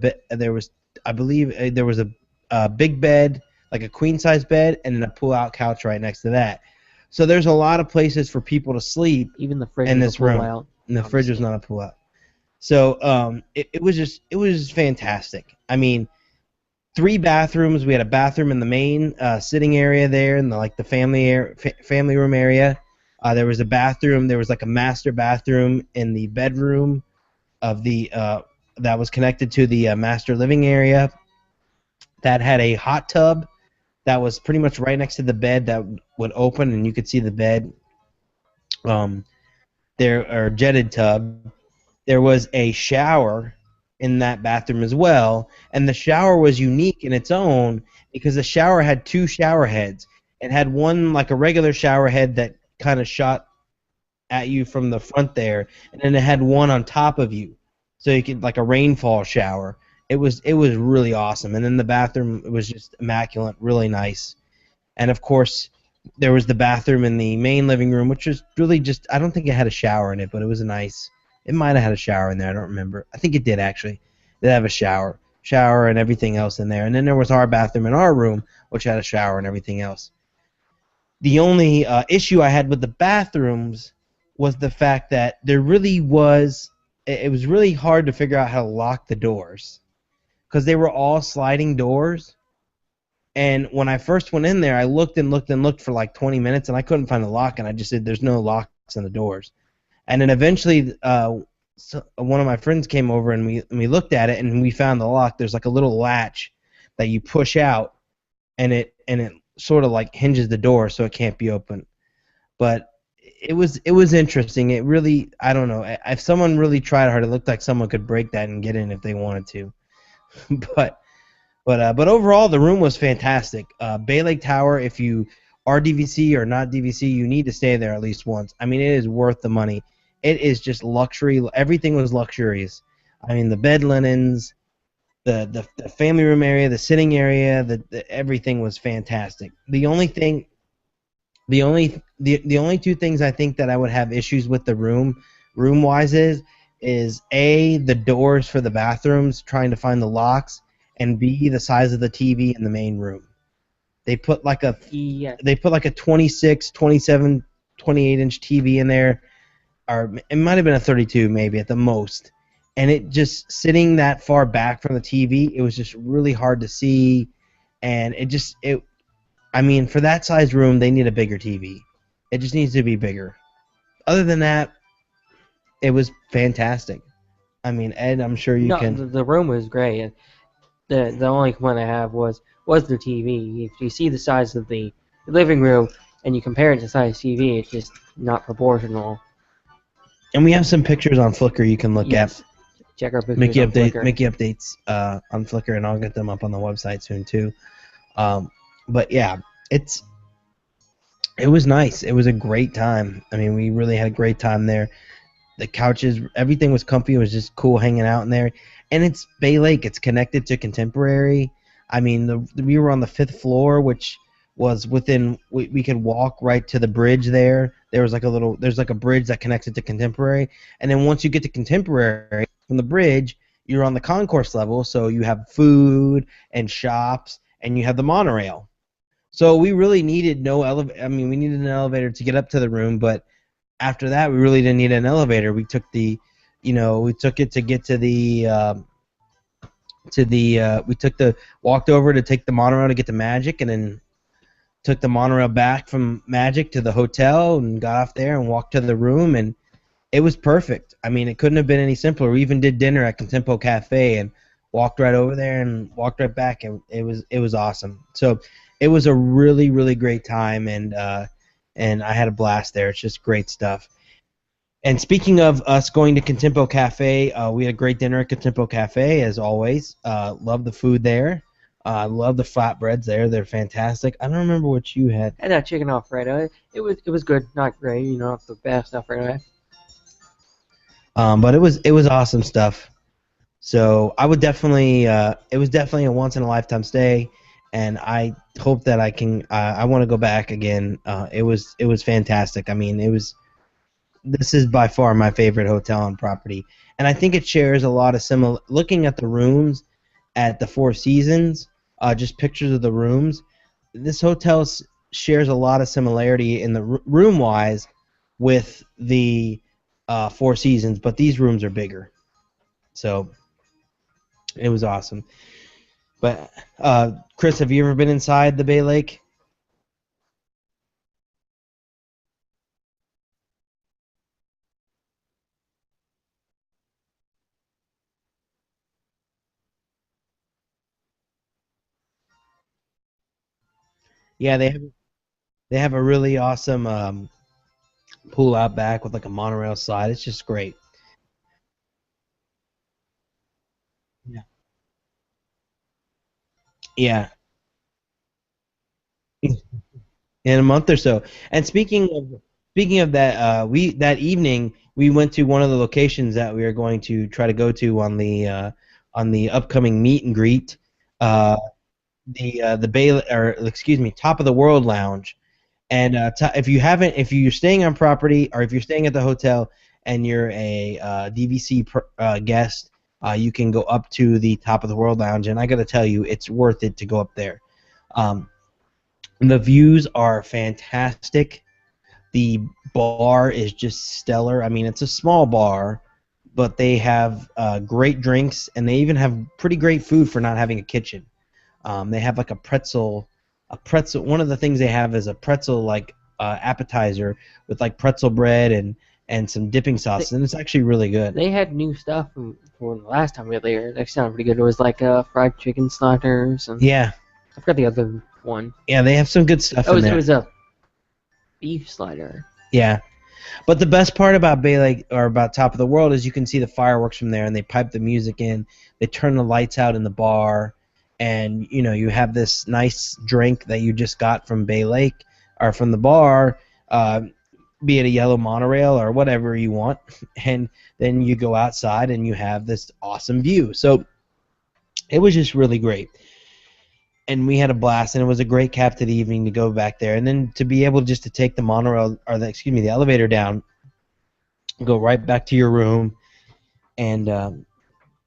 Speaker 1: big bed, like a queen-size bed, and then a pull-out couch right next to that. So there's a lot of places for people to sleep.
Speaker 4: Even the fridge
Speaker 1: in this room.
Speaker 4: Out.
Speaker 1: And the fridge was not a pull-out. So it was fantastic. I mean, 3 bathrooms. We had a bathroom in the main sitting area there, in the family room area. There was a bathroom. There was like a master bathroom in the bedroom of the that was connected to the master living area. That had a hot tub that was pretty much right next to the bed that would open, and you could see the bed. There are jetted tub. there was a shower in that bathroom as well, and the shower was unique in its own because the shower had two shower heads. It had one like a regular shower head that kind of shot at you from the front there, and then it had one on top of you, so you could like a rainfall shower. It was really awesome, and then the bathroom was just immaculate, really nice. And of course, there was the bathroom in the main living room, which was really just I don't think it had a shower in it, but it was a nice. It might have had a shower in there. I don't remember. I think it did actually. It did have a shower and everything else in there. And then there was our bathroom in our room, which had a shower and everything else. The only issue I had with the bathrooms was the fact that there really was. It was really hard to figure out how to lock the doors because they were all sliding doors. And when I first went in there, I looked and looked and looked for like 20 minutes, and I couldn't find the lock. And I just said, "There's no locks on the doors." And then eventually, one of my friends came over, and we looked at it, and we found the lock. There's like a little latch that you push out, and it sort of like hinges the door so it can't be opened. But it was interesting. It really, I don't know. If someone really tried hard, it looked like someone could break that and get in if they wanted to. but but overall, the room was fantastic. Bay Lake Tower, if you are DVC or not DVC, you need to stay there at least once. I mean, it is worth the money. It is just luxury. Everything was luxurious. I mean, the bed linens, the family room area, the sitting area, everything was fantastic. The only two things I think that I would have issues with the room wise is A, the doors for the bathrooms, trying to find the locks, and B, the size of the TV in the main room. They put like a
Speaker 4: Yeah.
Speaker 1: they put like a 26, 27, 28-inch TV in there, or it might have been a 32 maybe at the most. And it just sitting that far back from the TV, it was just really hard to see, and I mean, for that size room, they need a bigger TV. It just needs to be bigger. Other than that, it was fantastic. I mean, Ed, I'm sure you
Speaker 4: No,
Speaker 1: can.
Speaker 4: the room was great. And the only complaint I have was the TV. If you see the size of the living room and you compare it to the size of TV, it's just not proportional.
Speaker 1: And we have some pictures on Flickr you can look
Speaker 4: Yes.
Speaker 1: at.
Speaker 4: Check our pictures
Speaker 1: Mickey
Speaker 4: on
Speaker 1: update,
Speaker 4: Flickr.
Speaker 1: Mickey updates on Flickr, and I'll get them up on the website soon too. But yeah, it was nice. It was a great time. I mean, we really had a great time there. The couches, everything was comfy. It was just cool hanging out in there. And it's Bay Lake. It's connected to Contemporary. I mean, we were on the 5th floor, which was within. We could walk right to the bridge there. There's like a bridge that connects it to Contemporary. And then once you get to Contemporary from the bridge, you're on the concourse level. So you have food and shops, and you have the monorail. So we really needed no elevator. I mean, we needed an elevator to get up to the room, but after that, we really didn't need an elevator. We took we took it to get to walked over to take the monorail to get to Magic, and then took the monorail back from Magic to the hotel and got off there and walked to the room, and it was perfect. I mean, it couldn't have been any simpler. We even did dinner at Contempo Cafe and walked right over there and walked right back, and it was awesome. So it was a really, really great time, and I had a blast there. It's just great stuff. And speaking of us going to Contempo Cafe, we had a great dinner at Contempo Cafe, as always. Love the food there. Love the flatbreads there. They're fantastic. I don't remember what you had.
Speaker 4: And that chicken Alfredo, it was good, not great, not the best Alfredo.
Speaker 1: But it was awesome stuff. So I would definitely it was definitely a once in a lifetime stay, and I hope that I can I want to go back again. It was fantastic. I mean, this is by far my favorite hotel on property, and I think it shares a lot of similar. Looking at the rooms at the Four Seasons, just pictures of the rooms, this hotel shares a lot of similarity in the room wise with the Four Seasons, but these rooms are bigger. So it was awesome. But Chris, have you ever been inside the Bay Lake? Yeah, they have a really awesome pool out back with like a monorail slide. It's just great. Yeah, in a month or so. And speaking of that, we that evening we went to one of the locations that we are going to try to go to on the upcoming meet and greet. Uh, the Bay or excuse me, Top of the World Lounge. And if you're staying on property or if you're staying at the hotel and you're a DVC guest, you can go up to the Top of the World Lounge. And I got to tell you, it's worth it to go up there. Um, the views are fantastic. The bar is just stellar. I mean, it's a small bar, but they have great drinks and they even have pretty great food for not having a kitchen. They have like a pretzel. One of the things they have is a pretzel like appetizer with like pretzel bread and some dipping sauce, and it's actually really good.
Speaker 4: They had new stuff from the last time we were there. That sounded pretty good. It was like fried chicken starters, and
Speaker 1: Yeah,
Speaker 4: I forgot the other one.
Speaker 1: yeah, they have some good stuff in
Speaker 4: It
Speaker 1: there.
Speaker 4: was a beef slider.
Speaker 1: Yeah, but the best part about Bay Lake or about Top of the World is you can see the fireworks from there, and they pipe the music in. They turn the lights out in the bar, and you have this nice drink that you just got from Bay Lake or from the bar, be it a yellow monorail or whatever you want, and then you go outside and you have this awesome view. So it was just really great. And we had a blast, and it was a great cap to the evening to go back there, and then to be able just to take the monorail or the elevator down, go right back to your room, and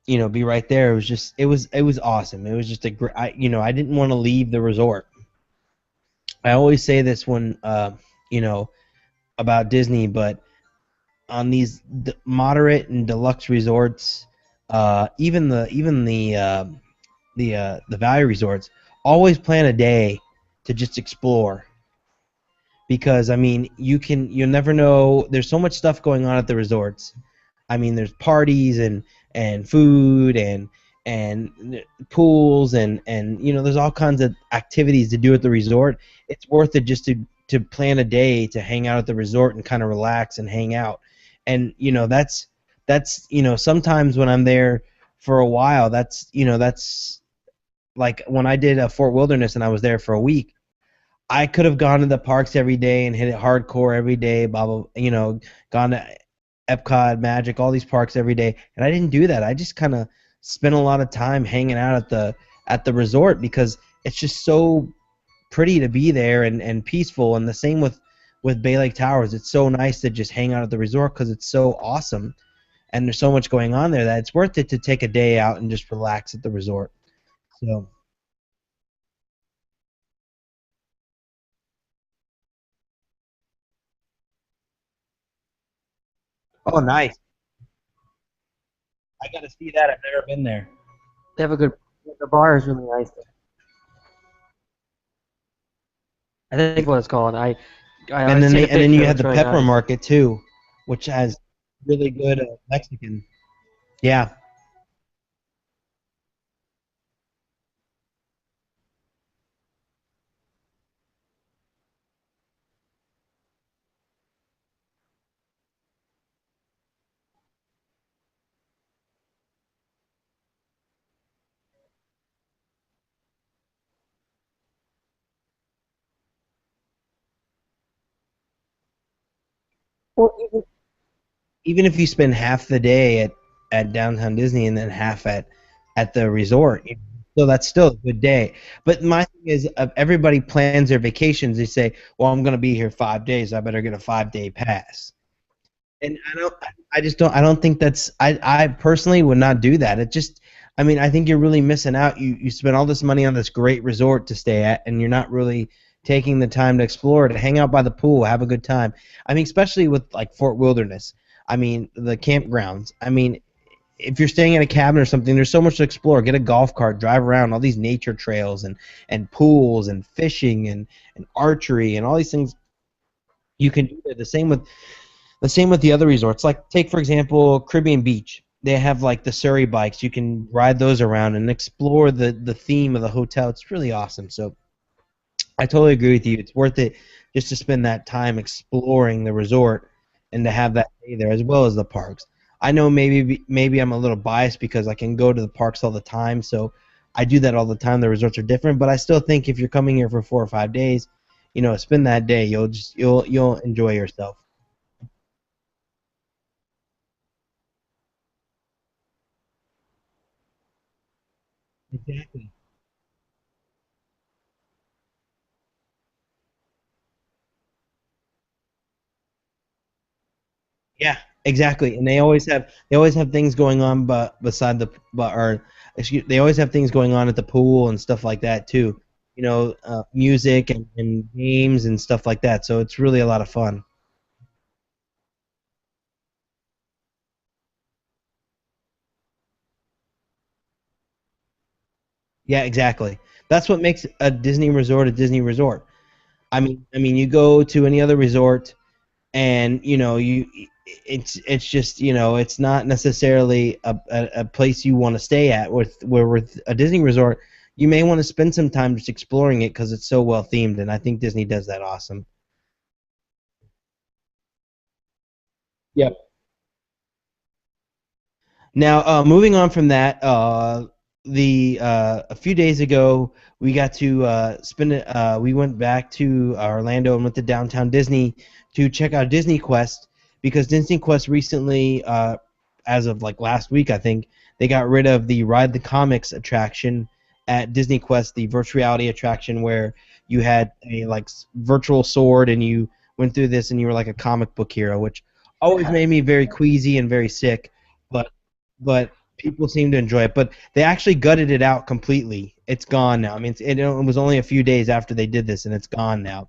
Speaker 1: be right there. It was just it was awesome. It was just a great. I didn't want to leave the resort. I always say this when about Disney, but on these moderate and deluxe resorts, even the value resorts, always plan a day to just explore, because I mean you'll never know. There's so much stuff going on at the resorts. I mean, there's parties and food and pools and there's all kinds of activities to do at the resort. It's worth it just to plan a day to hang out at the resort and kind of relax and hang out. And that's sometimes when I'm there for a while, that's like when I did Fort Wilderness and I was there for a week. I could have gone to the parks every day and hit it hardcore every day, blah blah. Gone to Epcot, Magic, all these parks every day, and I didn't do that. I just kind of spent a lot of time hanging out at the resort because it's just so pretty to be there and peaceful. And the same with Bay Lake Towers. It's so nice to just hang out at the resort because it's so awesome, and there's so much going on there that it's worth it to take a day out and just relax at the resort. So, oh, nice. I got to see that. I've never been there.
Speaker 4: They have a good. The bar is really nice. I think what it's called. I seen a
Speaker 1: And then you
Speaker 4: picture.
Speaker 1: had
Speaker 4: It's
Speaker 1: the
Speaker 4: really
Speaker 1: Pepper
Speaker 4: nice.
Speaker 1: Market too, which has really good Mexican. Yeah. Well, even if you spend half the day at downtown Disney and then half at the resort, so that's still a good day. But my thing is, everybody plans their vacations. They say, "Well, I'm going to be here 5 days. I better get a 5 day pass." And I just don't. I don't think that's. I personally would not do that. It just. I mean, I think you're really missing out. You spend all this money on this great resort to stay at, and you're not really taking the time to explore, to hang out by the pool, have a good time. I mean, especially with like Fort Wilderness. I mean, the campgrounds. I mean, if you're staying in a cabin or something, there's so much to explore. Get a golf cart, drive around all these nature trails and pools and fishing and archery and all these things you can do. That. The same with the other resorts. Like take for example Caribbean Beach. They have like the Surrey bikes. You can ride those around and explore the theme of the hotel. It's really awesome. So I totally agree with you. It's worth it just to spend that time exploring the resort and to have that day there as well as the parks. I know maybe I'm a little biased because I can go to the parks all the time, so I do that all the time. The resorts are different, but I still think if you're coming here for 4 or 5 days, spend that day. You'll enjoy yourself. Exactly. Yeah, exactly. And they always have things going on, but beside the but or excuse they always have things going on at the pool and stuff like that too. Music and games and stuff like that. So it's really a lot of fun. Yeah, exactly. That's what makes a Disney resort a Disney resort. I mean, you go to any other resort, and it's just it's not necessarily a place you want to stay at. With a Disney resort, you may want to spend some time just exploring it because it's so well themed, and I think Disney does that awesome. Yep. Now, moving on from that, the a few days ago we got to spend it. We went back to Orlando and went to downtown Disney to check out Disney Quest because Disney Quest recently, as of like last week, I think they got rid of the Ride the Comics attraction at Disney Quest, the virtual reality attraction where you had a like virtual sword and you went through this and you were like a comic book hero, which always made me very queasy and very sick. But people seem to enjoy it. But they actually gutted it out completely. It's gone now. I mean, it was only a few days after they did this, and it's gone now.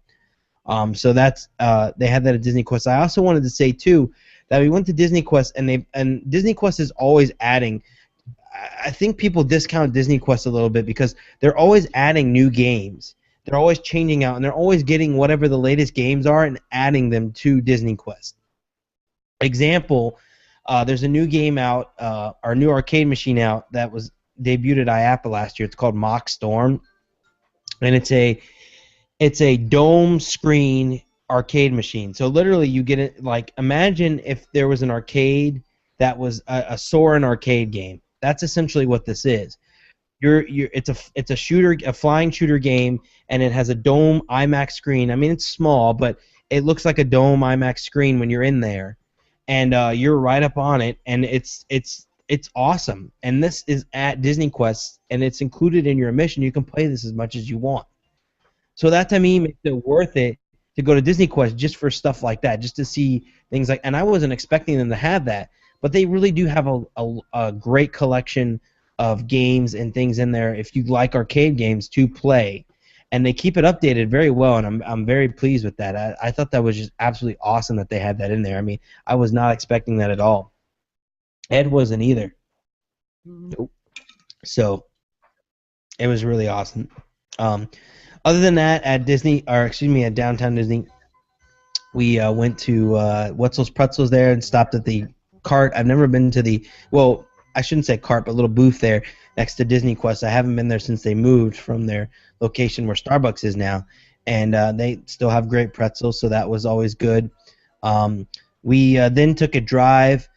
Speaker 1: So that's they had that at Disney Quest. I also wanted to say too that we went to Disney Quest, and Disney Quest is always adding. I think people discount Disney Quest a little bit because they're always adding new games. They're always changing out, and they're always getting whatever the latest games are and adding them to Disney Quest. Example, there's a new game out, our new arcade machine out that was debuted at IAPA last year. It's called Mock Storm, and it's a dome screen arcade machine. So literally, you get it like imagine if there was an arcade that was a Soarin' arcade game. That's essentially what this is. It's a shooter, a flying shooter game, and it has a dome IMAX screen. I mean, it's small, but it looks like a dome IMAX screen when you're in there, and you're right up on it, and it's awesome. And this is at Disney Quest, and it's included in your admission. You can play this as much as you want. So that to me makes it worth it to go to Disney Quest just for stuff like that, just to see things like. And I wasn't expecting them to have that, but they really do have a great collection of games and things in there if you like arcade games to play. And they keep it updated very well, and I'm very pleased with that. I thought that was just absolutely awesome that they had that in there. I mean, I was not expecting that at all. Ed wasn't either. Nope. So it was really awesome. Um, Other than that, at Disney, or excuse me, at Downtown Disney, we went to Wetzel's Pretzels there and stopped at the cart. I've never been to the I shouldn't say cart, but little booth there next to Disney Quest. I haven't been there since they moved from their location where Starbucks is now, and they still have great pretzels, so that was always good. We then took a drive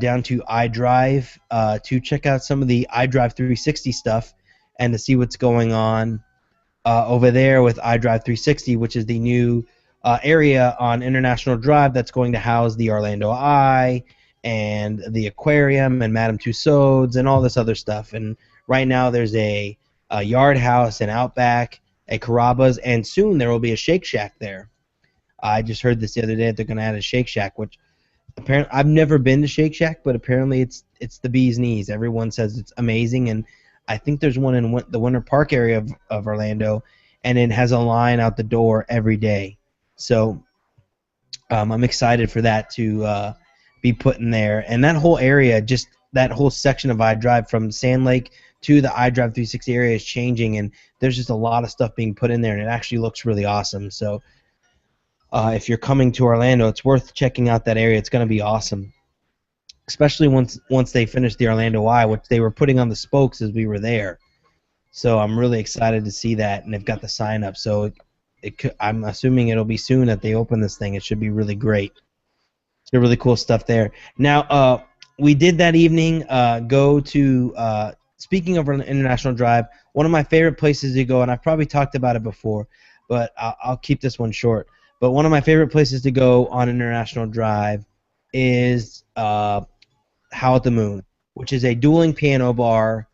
Speaker 1: down to iDrive to check out some of the iDrive 360 stuff and to see what's going on over there with iDrive 360, which is the new area on International Drive that's going to house the Orlando Eye and the aquarium and Madame Tussauds and all this other stuff. And right now there's a Yard House, an Outback, a Carrabba's, and soon there will be a Shake Shack there. I just heard this the other day that they're going to add a Shake Shack, which apparently I've never been to Shake Shack, but apparently it's the bee's knees. Everyone says it's amazing, and I think there's one in the Winter Park area of Orlando, and it has a line out the door every day. So I'm excited for that to be put in there. And that whole area, just that whole section of iDrive from Sand Lake to the iDrive 360 area is changing, and there's just a lot of stuff being put in there, and it actually looks really awesome. So if you're coming to Orlando, it's worth checking out that area. It's going to be awesome, especially once they finish the Orlando Eye, which they were putting on the spokes as we were there. So I'm really excited to see that, and they've got the sign up. So I'm assuming it'll be soon that they open this thing. It should be really great. Some really cool stuff there. Now, we did that evening go to speaking of an international drive, one of my favorite places to go, and I've probably talked about it before, but I'll keep this one short. But one of my favorite places to go on international drive is Howl at the Moon, which is a dueling piano bar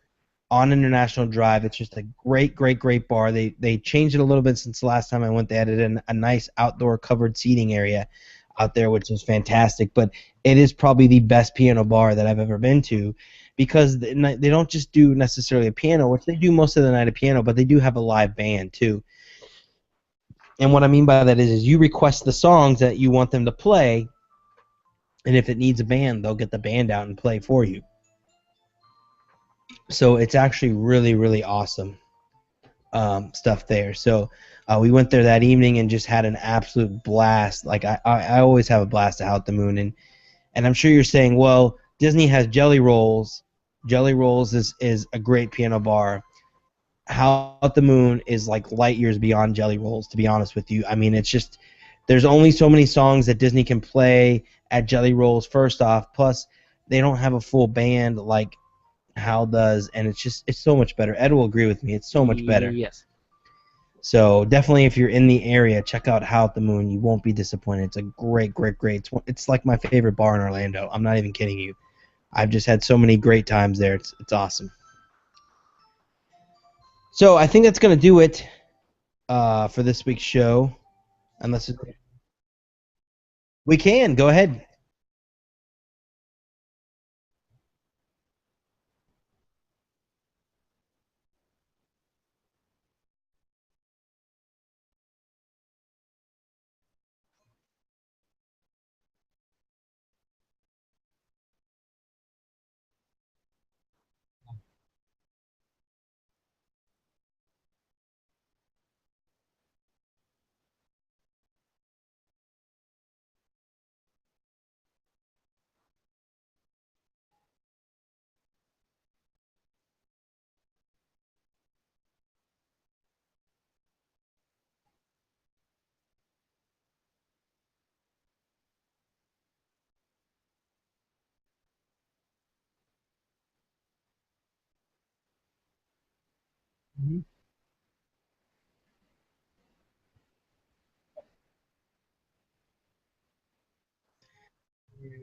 Speaker 1: on International Drive. It's just a great, great, great bar. They changed it a little bit since the last time I went. They added in a nice outdoor covered seating area out there, which is fantastic. But it is probably the best piano bar that I've ever been to, because they don't just do necessarily a piano, which they do most of the night a piano, but they do have a live band too. And what I mean by that is you request the songs that you want them to play, and if it needs a band, they'll get the band out and play for you. So it's actually really, really awesome stuff there. So we went there that evening and just had an absolute blast. Like I always have a blast at Howl at the Moon, and I'm sure you're saying, well, Disney has Jelly Rolls. Jelly Rolls is a great piano bar. Howl at the Moon is like light years beyond Jelly Rolls, to be honest with you. I mean, it's just there's only so many songs that Disney can play at Jelly Rolls, first off. Plus, they don't have a full band like Howl does, and it's so much better. Ed will agree with me. It's so much better.
Speaker 4: Yes.
Speaker 1: So definitely, if you're in the area, check out Howl at the Moon. You won't be disappointed. It's a great, great, great. It's like my favorite bar in Orlando. I'm not even kidding you. I've just had so many great times there. It's awesome. So I think that's gonna do it for this week's show. Unless we can go ahead.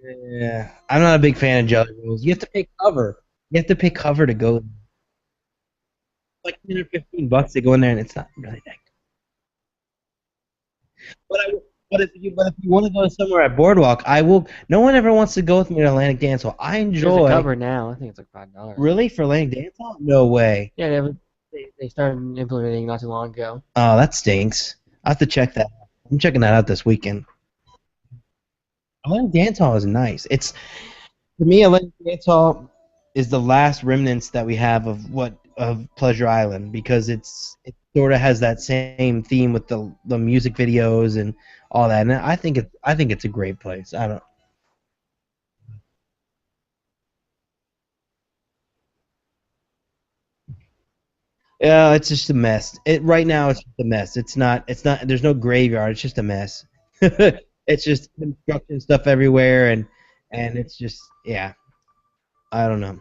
Speaker 1: Yeah, I'm not a big fan of Jelly Rolls. You have to pay cover. You have to pay cover to go. Like 10 or $15 to go in there, and it's not really that. But I, but if you want to go somewhere at Boardwalk, I will. No one ever wants to go with me to Atlantic Dance Hall. I
Speaker 4: There's a
Speaker 1: enjoy.
Speaker 4: cover now. I think it's like $5.
Speaker 1: Really, for Atlantic Dance Hall? No way.
Speaker 4: Yeah, they started implementing not too long ago.
Speaker 1: Oh, that stinks. I have to check that. I'm checking that out this weekend. Atlantic Dance Hall is nice. It's to me, Atlantic Dance Hall is the last remnants that we have of Pleasure Island, because it sort of has that same theme with the music videos and all that. And I think it's a great place. I don't. Yeah, it's just a mess. It right now it's just a mess. It's not. It's not. There's no graveyard. It's just a mess. It's just construction stuff everywhere, and it's just yeah. I don't know.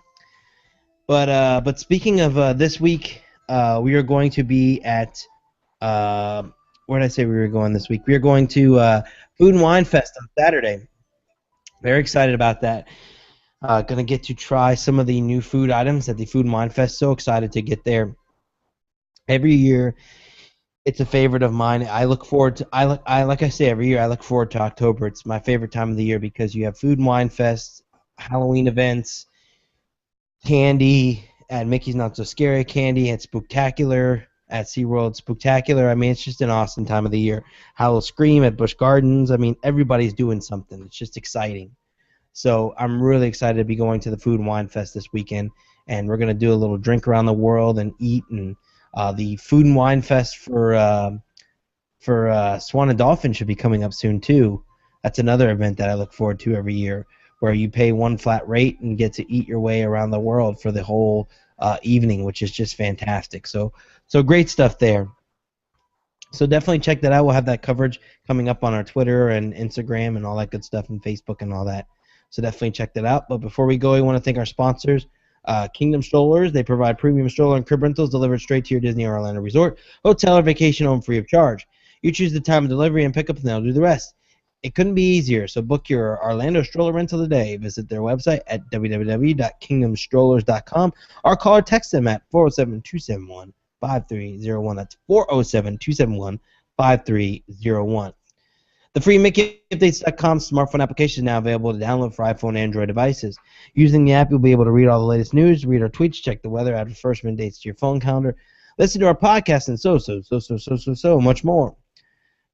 Speaker 1: But speaking of this week, we are going to be at where did I say we were going this week? We are going to Food and Wine Fest on Saturday. Very excited about that. Gonna get to try some of the new food items at the Food and Wine Fest. So excited to get there. Every year, it's a favorite of mine. I look forward to. I like I say every year. I look forward to October. It's my favorite time of the year because you have Food and Wine Fest, Halloween events, candy at Mickey's Not So Scary, candy at Spooktacular, at SeaWorld Spooktacular. I mean, it's just an awesome time of the year. Howl Scream at Busch Gardens. I mean, everybody's doing something. It's just exciting. So I'm really excited to be going to the Food and Wine Fest this weekend, and we're going to do a little drink around the world and eat. And the Food and Wine Fest for Swan and Dolphin should be coming up soon too. That's another event that I look forward to every year, where you pay one flat rate and get to eat your way around the world for the whole evening, which is just fantastic. So great stuff there. So definitely check that out. We'll have that coverage coming up on our Twitter and Instagram and all that good stuff, and Facebook and all that. So definitely check that out. But before we go, we want to thank our sponsors. Kingdom Strollers, they provide premium stroller and crib rentals delivered straight to your Disney or Orlando resort, hotel, or vacation home free of charge. You choose the time of delivery and pickup, and they'll do the rest. It couldn't be easier, so book your Orlando stroller rental today. Visit their website at www.kingdomstrollers.com or call or text them at 407-271-5301. That's 407-271-5301. The free MickeyUpdates.com smartphone application is now available to download for iPhone and Android devices. Using the app, you'll be able to read all the latest news, read our tweets, check the weather, add refreshment dates to your phone calendar, listen to our podcast, and so much more.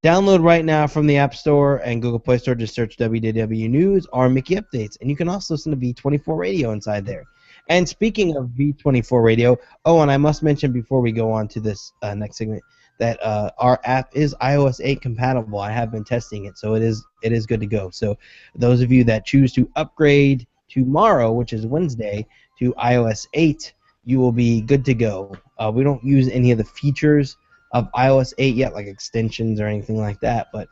Speaker 1: Download right now from the App Store and Google Play Store. Just search WDW News or Mickey Updates, and you can also listen to V24 Radio inside there. And speaking of V24 Radio, and I must mention before we go on to this next segment that our app is iOS 8 compatible. I have been testing it, so it is good to go. So those of you that choose to upgrade tomorrow, which is Wednesday, to iOS 8, you will be good to go. We don't use any of the features of iOS 8 yet, like extensions or anything like that, but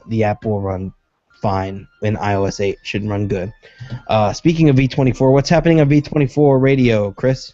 Speaker 1: the app will run fine in iOS 8. Should run good. Speaking of V24, what's happening on V24 Radio, Chris?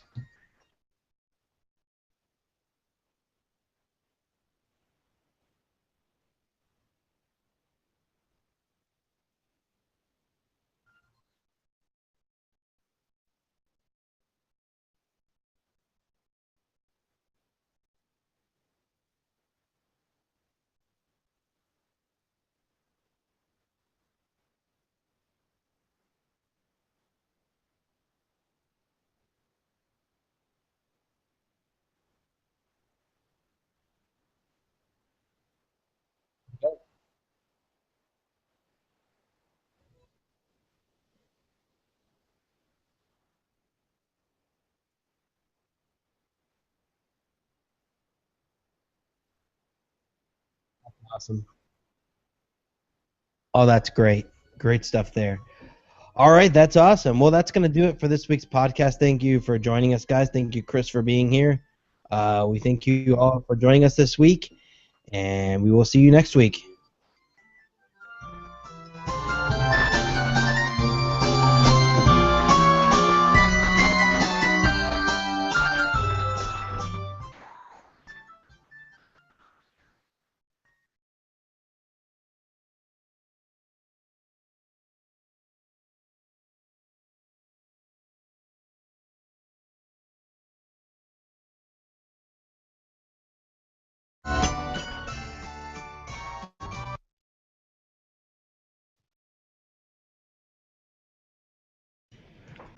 Speaker 1: Awesome. Oh, that's great. Great stuff there. All right, that's awesome. Well, that's going to do it for this week's podcast. Thank you for joining us, guys. Thank you, Chris, for being here. We thank you all for joining us this week, and we will see you next week.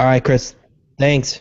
Speaker 1: All right, Chris. Thanks.